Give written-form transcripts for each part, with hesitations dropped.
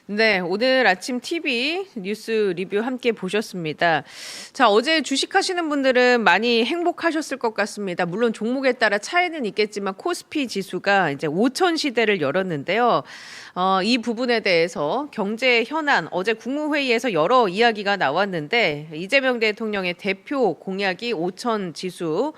네, 오늘 아침 TV 뉴스 리뷰 함께 보셨습니다. 자, 어제 주식하시는 분들은 많이 행복하셨을 것 같습니다. 물론 종목에 따라 차이는 있겠지만 코스피 지수가 이제 5천 시대를 열었는데요. 이 부분에 대해서 경제 현안, 어제 국무회의에서 여러 이야기가 나왔는데 이재명 대통령의 대표 공약이 5천 지수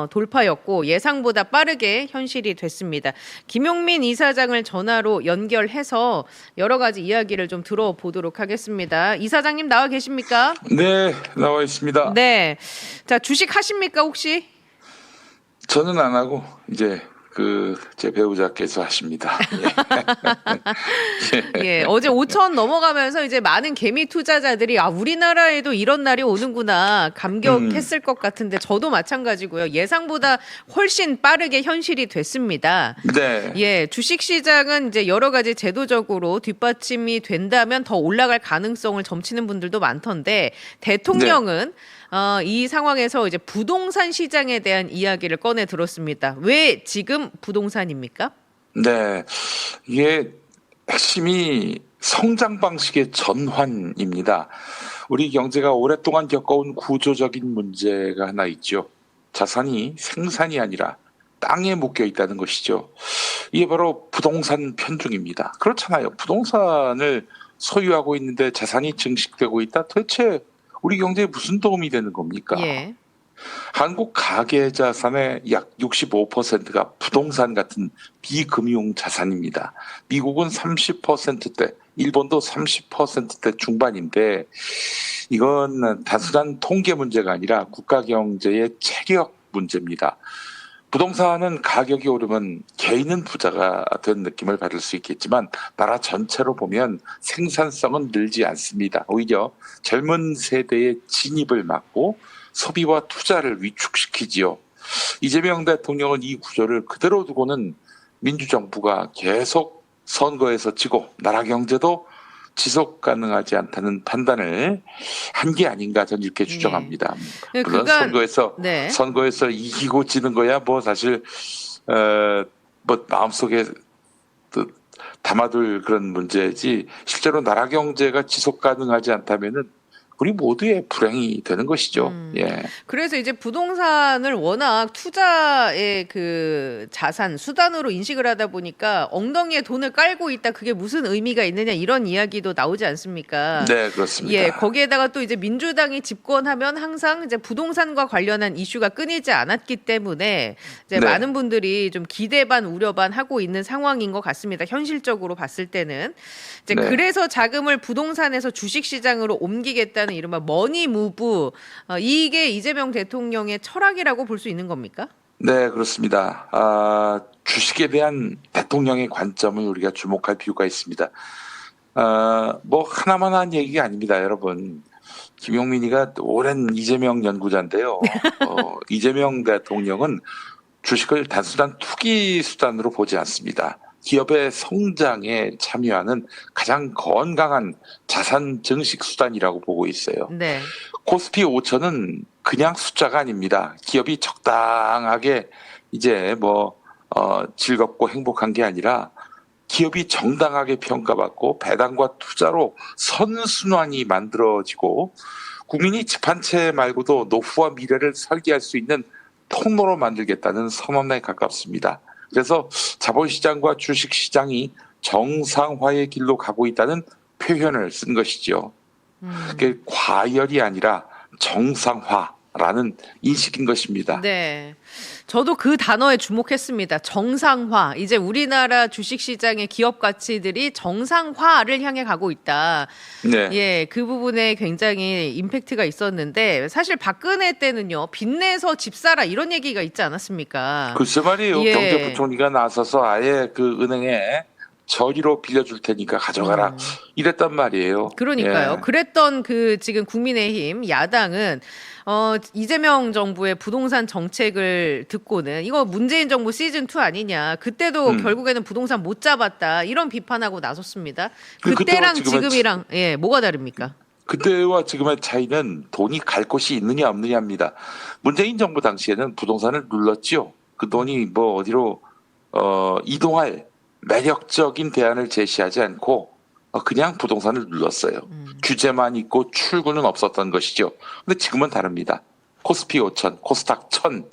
돌파였고 예상보다 빠르게 현실이 됐습니다. 김용민 이사장을 전화로 연결해서 여러 가지 이야기를 좀 들어보도록 하겠습니다. 이사장님 나와 계십니까? 네, 나와 있습니다. 네. 자, 주식 하십니까, 혹시? 저는 안 하고 이제 제 배우자께서 하십니다. 예, 어제 5천 넘어가면서 이제 많은 개미 투자자들이 우리나라에도 이런 날이 오는구나 감격했을 것 같은데 저도 마찬가지고요. 예상보다 훨씬 빠르게 현실이 됐습니다. 네, 예, 주식 시장은 이제 여러 가지 제도적으로 뒷받침이 된다면 더 올라갈 가능성을 점치는 분들도 많던데 대통령은 이 상황에서 이제 부동산 시장에 대한 이야기를 꺼내 들었습니다. 왜 지금 부동산입니까? 네, 이게 핵심이 성장 방식의 전환입니다. 우리 경제가 오랫동안 겪어온 구조적인 문제가 하나 있죠. 자산이 생산이 아니라 땅에 묶여 있다는 것이죠. 이게 바로 부동산 편중입니다. 그렇잖아요. 부동산을 소유하고 있는데 자산이 증식되고 있다. 도대체 우리 경제에 무슨 도움이 되는 겁니까? 예. 한국 가계 자산의 약 65%가 부동산 같은 비금융 자산입니다. 미국은 30%대, 일본도 30%대 중반인데 이건 단순한 통계 문제가 아니라 국가 경제의 체력 문제입니다. 부동산은 가격이 오르면 개인은 부자가 된 느낌을 받을 수 있겠지만 나라 전체로 보면 생산성은 늘지 않습니다. 오히려 젊은 세대의 진입을 막고 소비와 투자를 위축시키지요. 이재명 대통령은 이 구조를 그대로 두고는 민주정부가 계속 선거에서 지고 나라 경제도 지속 가능하지 않다는 판단을 한 게 아닌가 저는 이렇게 주장합니다. 네, 물론 네. 선거에서 이기고 지는 거야 뭐 사실 뭐 마음속에 또 담아둘 그런 문제지 실제로 나라 경제가 지속 가능하지 않다면은 우리 모두의 불행이 되는 것이죠. 예. 그래서 이제 부동산을 워낙 투자의 그 자산, 수단으로 인식을 하다 보니까 엉덩이에 돈을 깔고 있다. 그게 무슨 의미가 있느냐 이런 이야기도 나오지 않습니까? 네, 그렇습니다. 예, 거기에다가 또 이제 민주당이 집권하면 항상 이제 부동산과 관련한 이슈가 끊이지 않았기 때문에 이제 네. 많은 분들이 좀 기대 반 우려 반 하고 있는 상황인 것 같습니다. 현실적으로 봤을 때는. 이제 네. 그래서 자금을 부동산에서 주식 시장으로 옮기겠다는 이른바 머니 무브, 이게 이재명 대통령의 철학이라고 볼 수 있는 겁니까? 네, 그렇습니다. 주식에 대한 대통령의 관점을 우리가 주목할 필요가 있습니다. 뭐 하나만 한 얘기가 아닙니다, 여러분. 김용민이가 오랜 이재명 연구자인데요. 이재명 대통령은 주식을 단순한 투기 수단으로 보지 않습니다. 기업의 성장에 참여하는 가장 건강한 자산 증식 수단이라고 보고 있어요. 네. 코스피 5천은 그냥 숫자가 아닙니다. 기업이 적당하게 이제 즐겁고 행복한 게 아니라 기업이 정당하게 평가받고 배당과 투자로 선순환이 만들어지고 국민이 집 한 채 말고도 노후와 미래를 설계할 수 있는 통로로 만들겠다는 선언에 가깝습니다. 그래서 자본시장과 주식시장이 정상화의 길로 가고 있다는 표현을 쓴 것이죠. 그게 과열이 아니라 정상화라는 인식인 것입니다. 네. 저도 그 단어에 주목했습니다. 정상화. 이제 우리나라 주식시장의 기업 가치들이 정상화를 향해 가고 있다. 네. 예, 그 부분에 굉장히 임팩트가 있었는데 사실 박근혜 때는요. 빚내서 집 사라 이런 얘기가 있지 않았습니까? 글쎄 말이에요. 예. 경제부총리가 나서서 아예 그 은행에 저리로 빌려줄 테니까 가져가라 이랬단 말이에요. 그러니까요. 예. 그랬던 그 지금 국민의힘 야당은 이재명 정부의 부동산 정책을 듣고는 이거 문재인 정부 시즌 2 아니냐. 그때도 결국에는 부동산 못 잡았다. 이런 비판하고 나섰습니다. 그때랑 지금이랑 예, 뭐가 다릅니까? 그때와 지금의 차이는 돈이 갈 곳이 있느냐 없느냐입니다. 문재인 정부 당시에는 부동산을 눌렀지요. 그 돈이 어디로 이동할 매력적인 대안을 제시하지 않고 그냥 부동산을 눌렀어요. 규제만 있고 출구는 없었던 것이죠. 근데 지금은 다릅니다. 코스피 5천, 코스닥 1000,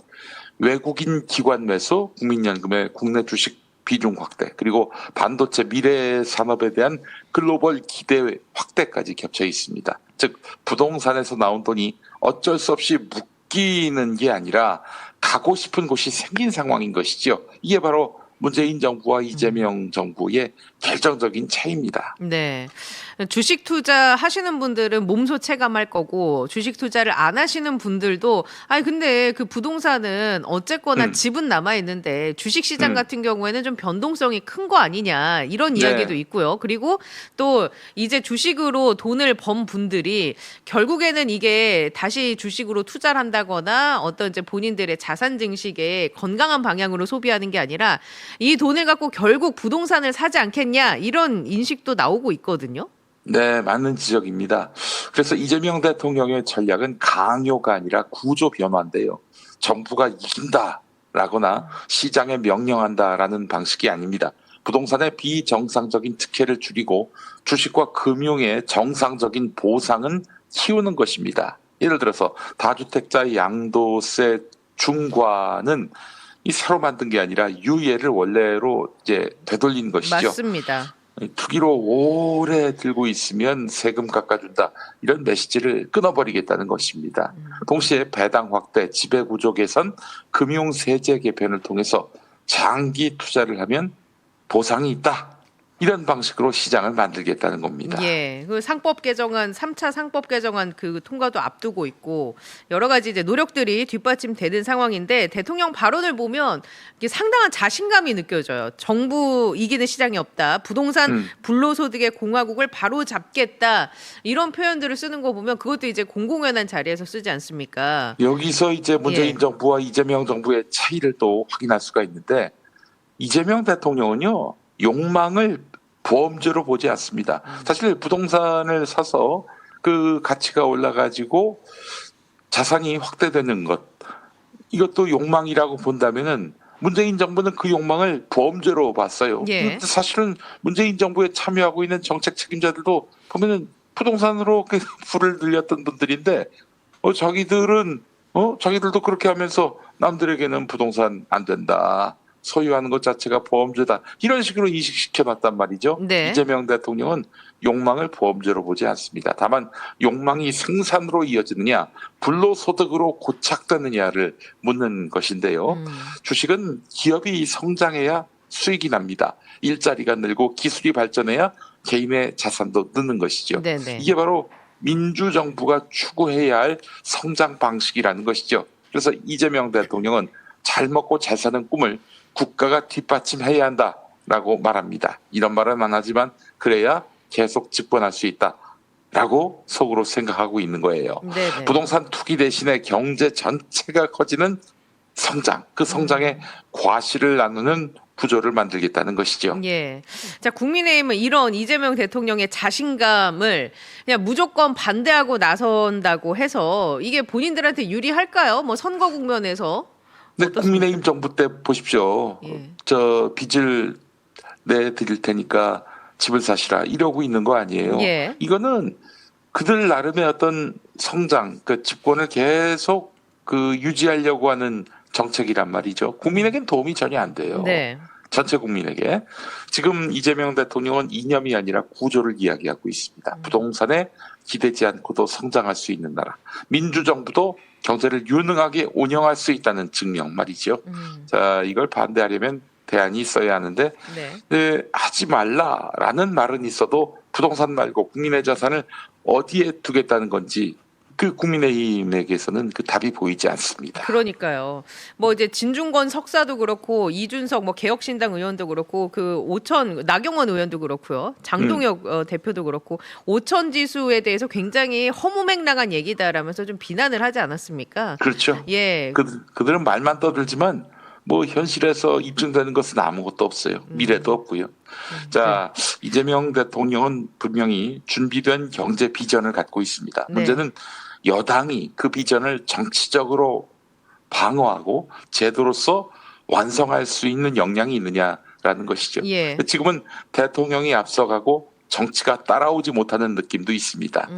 외국인 기관 매수, 국민연금의 국내 주식 비중 확대, 그리고 반도체 미래 산업에 대한 글로벌 기대 확대까지 겹쳐 있습니다. 즉 부동산에서 나온 돈이 어쩔 수 없이 묶이는 게 아니라 가고 싶은 곳이 생긴 상황인 것이죠. 이게 바로 문재인 정부와 이재명 정부의 결정적인 차이입니다. 네. 주식 투자 하시는 분들은 몸소 체감할 거고 주식 투자를 안 하시는 분들도 근데 그 부동산은 어쨌거나 집은 남아 있는데 주식 시장 같은 경우에는 좀 변동성이 큰 거 아니냐 이런 이야기도 네. 있고요. 그리고 또 이제 주식으로 돈을 번 분들이 결국에는 이게 다시 주식으로 투자를 한다거나 어떤 이제 본인들의 자산 증식에 건강한 방향으로 소비하는 게 아니라 이 돈을 갖고 결국 부동산을 사지 않겠냐 이런 인식도 나오고 있거든요. 네, 맞는 지적입니다. 그래서 이재명 대통령의 전략은 강요가 아니라 구조 변화인데요. 정부가 이긴다라거나 시장에 명령한다라는 방식이 아닙니다. 부동산의 비정상적인 특혜를 줄이고 주식과 금융의 정상적인 보상은 키우는 것입니다. 예를 들어서 다주택자의 양도세 중과는 이 새로 만든 게 아니라 유예를 원래로 이제 되돌린 것이죠. 맞습니다. 투기로 오래 들고 있으면 세금 깎아준다. 이런 메시지를 끊어버리겠다는 것입니다. 동시에 배당 확대, 지배구조 개선, 금융 세제 개편을 통해서 장기 투자를 하면 보상이 있다. 이런 방식으로 시장을 만들겠다는 겁니다. 예, 그 상법 개정안 3차 상법 개정안 그 통과도 앞두고 있고 여러 가지 이제 노력들이 뒷받침되는 상황인데 대통령 발언을 보면 이게 상당한 자신감이 느껴져요. 정부 이기는 시장이 없다. 부동산 불로소득의 공화국을 바로 잡겠다. 이런 표현들을 쓰는 거 보면 그것도 이제 공공연한 자리에서 쓰지 않습니까? 여기서 이제 문재인 예. 정부와 이재명 정부의 차이를 또 확인할 수가 있는데 이재명 대통령은요. 욕망을 보험주로 보지 않습니다. 사실 부동산을 사서 그 가치가 올라가지고 자산이 확대되는 것 이것도 욕망이라고 본다면은 문재인 정부는 그 욕망을 보험주로 봤어요. 예. 근데 사실은 문재인 정부에 참여하고 있는 정책 책임자들도 보면은 부동산으로 불을 들렸던 분들인데 자기들도 그렇게 하면서 남들에게는 부동산 안 된다. 소유하는 것 자체가 보험주다. 이런 식으로 인식시켜놨단 말이죠. 네. 이재명 대통령은 욕망을 보험주로 보지 않습니다. 다만 욕망이 생산으로 이어지느냐 불로소득으로 고착되느냐를 묻는 것인데요. 주식은 기업이 성장해야 수익이 납니다. 일자리가 늘고 기술이 발전해야 개인의 자산도 느는 것이죠. 네네. 이게 바로 민주정부가 추구해야 할 성장 방식이라는 것이죠. 그래서 이재명 대통령은 잘 먹고 잘 사는 꿈을 국가가 뒷받침해야 한다라고 말합니다. 이런 말은 안 하지만 그래야 계속 집권할 수 있다라고 속으로 생각하고 있는 거예요. 네네. 부동산 투기 대신에 경제 전체가 커지는 성장, 그 성장의 과실을 나누는 구조를 만들겠다는 것이죠. 예. 자, 국민의힘은 이런 이재명 대통령의 자신감을 그냥 무조건 반대하고 나선다고 해서 이게 본인들한테 유리할까요? 뭐 선거 국면에서 근데 국민의힘 정부 때 보십시오. 예. 저 빚을 내드릴 테니까 집을 사시라 이러고 있는 거 아니에요. 예. 이거는 그들 나름의 어떤 성장, 그 집권을 계속 유지하려고 하는 정책이란 말이죠. 국민에겐 도움이 전혀 안 돼요. 네. 전체 국민에게. 지금 이재명 대통령은 이념이 아니라 구조를 이야기하고 있습니다. 부동산에 기대지 않고도 성장할 수 있는 나라. 민주정부도 경제를 유능하게 운영할 수 있다는 증명 말이죠. 자, 이걸 반대하려면 대안이 있어야 하는데 네. 하지 말라라는 말은 있어도 부동산 말고 국민의 자산을 어디에 두겠다는 건지 그 국민의힘에게서는 그 답이 보이지 않습니다. 그러니까요. 뭐 이제 진중권 석사도 그렇고 이준석 뭐 개혁신당 의원도 그렇고 그 나경원 의원도 그렇고요. 장동혁 대표도 그렇고 오천 지수에 대해서 굉장히 허무맹랑한 얘기다라면서 좀 비난을 하지 않았습니까? 그렇죠. 예. 그들은 말만 떠들지만 뭐 현실에서 입증되는 것은 아무것도 없어요. 미래도 없고요. 자, 이재명 대통령은 분명히 준비된 경제 비전을 갖고 있습니다. 네. 문제는 여당이 그 비전을 정치적으로 방어하고 제도로서 완성할 수 있는 역량이 있느냐라는 것이죠. 예. 지금은 대통령이 앞서가고 정치가 따라오지 못하는 느낌도 있습니다.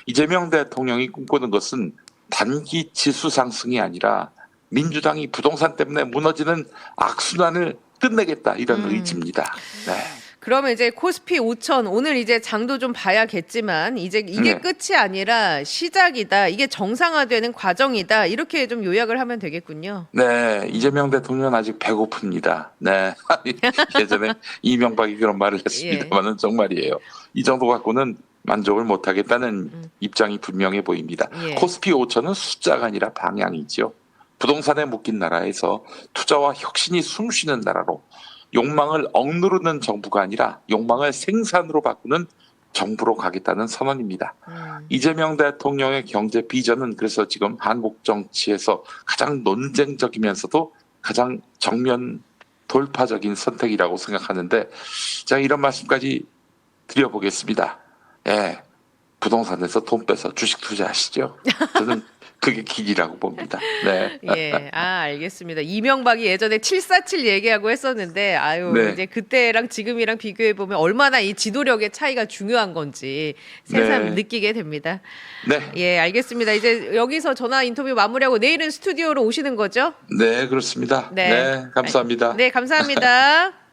이재명 대통령이 꿈꾸는 것은 단기 지수 상승이 아니라 민주당이 부동산 때문에 무너지는 악순환을 끝내겠다 이런 의지입니다. 네. 그러면 이제 코스피 5천 오늘 이제 장도 좀 봐야겠지만 이제 이게 네. 끝이 아니라 시작이다. 이게 정상화되는 과정이다. 이렇게 좀 요약을 하면 되겠군요. 네, 이재명 대통령은 아직 배고픕니다. 네, 예전에 이명박이 그런 말을 했습니다만은 정말이에요. 이 정도 갖고는 만족을 못하겠다는 입장이 분명해 보입니다. 예. 코스피 5천은 숫자가 아니라 방향이죠. 부동산에 묶인 나라에서 투자와 혁신이 숨쉬는 나라로 욕망을 억누르는 정부가 아니라 욕망을 생산으로 바꾸는 정부로 가겠다는 선언입니다. 이재명 대통령의 경제 비전은 그래서 지금 한국 정치에서 가장 논쟁적이면서도 가장 정면 돌파적인 선택이라고 생각하는데 제가 이런 말씀까지 드려보겠습니다. 예, 부동산에서 돈 빼서 주식 투자하시죠. 저는 그게 길이라고 봅니다. 네. 예, 알겠습니다. 이명박이 예전에 747 얘기하고 했었는데, 아유, 네. 이제 그때랑 지금이랑 비교해 보면 얼마나 이 지도력의 차이가 중요한 건지 새삼 네. 느끼게 됩니다. 네. 예, 알겠습니다. 이제 여기서 전화 인터뷰 마무리하고 내일은 스튜디오로 오시는 거죠? 네, 그렇습니다. 네. 네, 감사합니다. 네, 감사합니다.